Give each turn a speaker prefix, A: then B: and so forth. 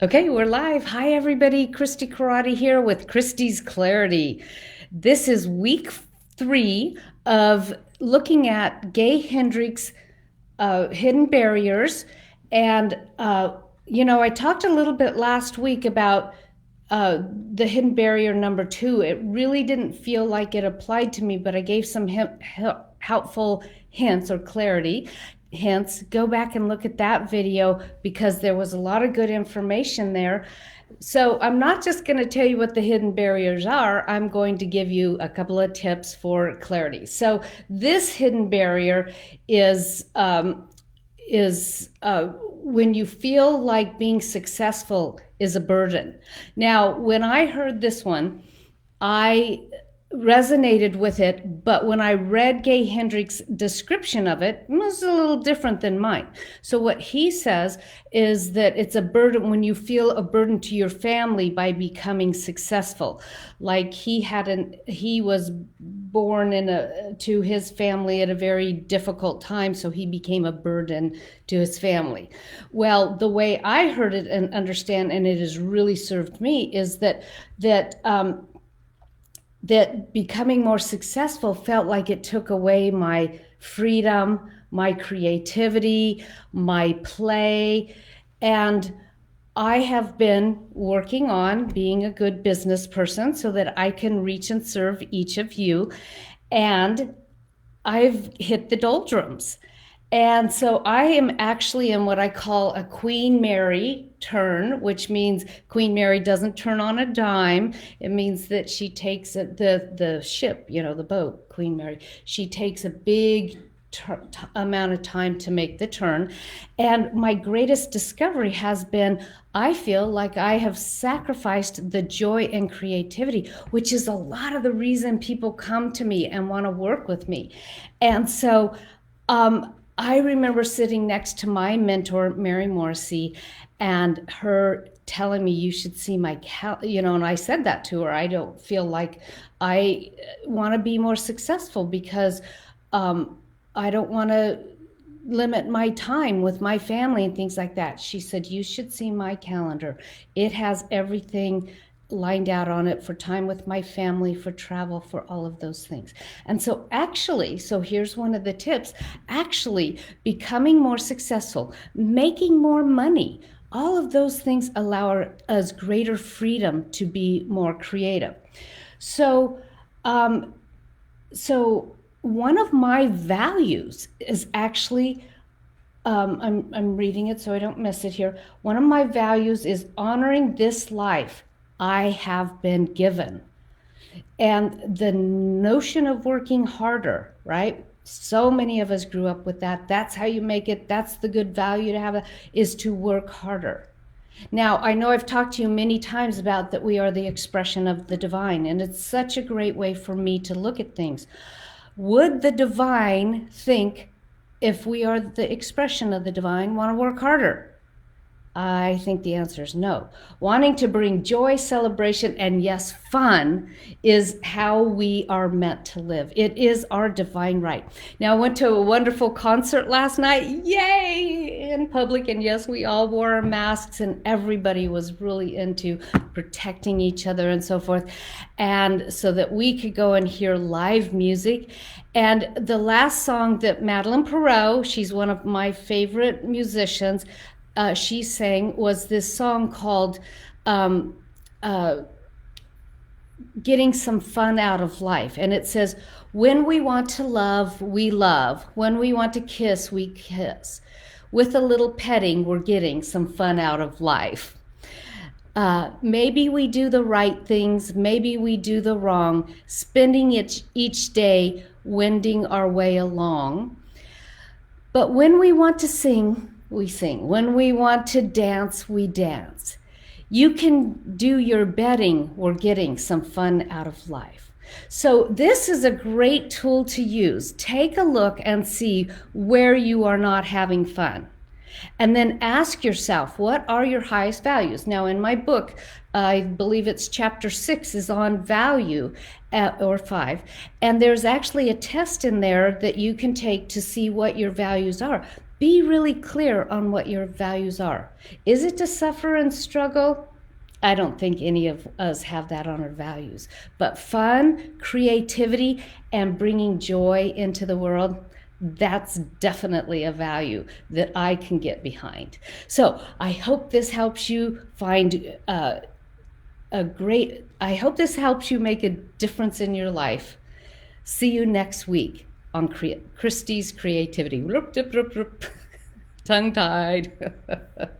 A: Okay, we're live. Hi, everybody. Christi Karate here with Christi's Clarity. This is week 3 of looking at Gay Hendricks' hidden barriers. And, I talked a little bit last week about the hidden barrier number 2. It really didn't feel like it applied to me, but I gave some helpful hints or clarity. Hence, go back and look at that video because there was a lot of good information there. So I'm not just going to tell you what the hidden barriers are. I'm going to give you a couple of tips for clarity. So this hidden barrier is when you feel like being successful is a burden. Now, when I heard this one, I resonated with it, but when I read Gay Hendricks' description of it, it was a little different than mine. So what he says is that it's a burden when you feel a burden to your family by becoming successful. Like he was born to his family at a very difficult time, so he became a burden to his family. Well, the way I heard it and understand, and it has really served me, is that becoming more successful felt like it took away my freedom, my creativity, my play. And I have been working on being a good business person so that I can reach and serve each of you. And I've hit the doldrums. And so I am actually in what I call a Queen Mary turn, which means Queen Mary doesn't turn on a dime. It means that she takes the ship, the boat, Queen Mary. She takes a big amount of time to make the turn. And my greatest discovery has been I feel like I have sacrificed the joy and creativity, which is a lot of the reason people come to me and want to work with me. And so I remember sitting next to my mentor, Mary Morrissey, and her telling me, you should see my and I said that to her. I don't feel like I want to be more successful because I don't want to limit my time with my family and things like that. She said, you should see my calendar. It has everything lined out on it for time with my family, for travel, for all of those things. And so here's one of the tips, actually becoming more successful, making more money, all of those things allow us greater freedom to be more creative. So one of my values is actually, I'm reading it so I don't miss it here. One of my values is honoring this life I have been given. And the notion of working harder, right? So many of us grew up with that. That's how you make it. That's the good value to have, is to work harder. Now, I know I've talked to you many times about that we are the expression of the divine, and it's such a great way for me to look at things. Would the divine think, if we are the expression of the divine, want to work harder? I think the answer is no. Wanting to bring joy, celebration, and yes, fun is how we are meant to live. It is our divine right. Now, I went to a wonderful concert last night, yay, in public, and yes, we all wore our masks, and everybody was really into protecting each other and so forth, and so that we could go and hear live music. And the last song that Madeline Perot, she's one of my favorite musicians, she sang was this song called Getting Some Fun Out of Life. And it says, when we want to love, we love. When we want to kiss, we kiss. With a little petting, we're getting some fun out of life. Maybe we do the right things, maybe we do the wrong, spending each day wending our way along. But when we want to sing, we sing. When we want to dance, we dance. You can do your betting we're getting some fun out of life. So this is a great tool to use. Take a look and see where you are not having fun. And then ask yourself, what are your highest values? Now, in my book, I believe it's chapter 6 is on value, or 5. And there's actually a test in there that you can take to see what your values are. be really clear on what your values are. Is it to suffer and struggle? I don't think any of us have that on our values. But fun, creativity, and bringing joy into the world, that's definitely a value that I can get behind. So I hope this helps you find I hope this helps you make a difference in your life. See you next week on Christi's Creativity. Tongue-tied.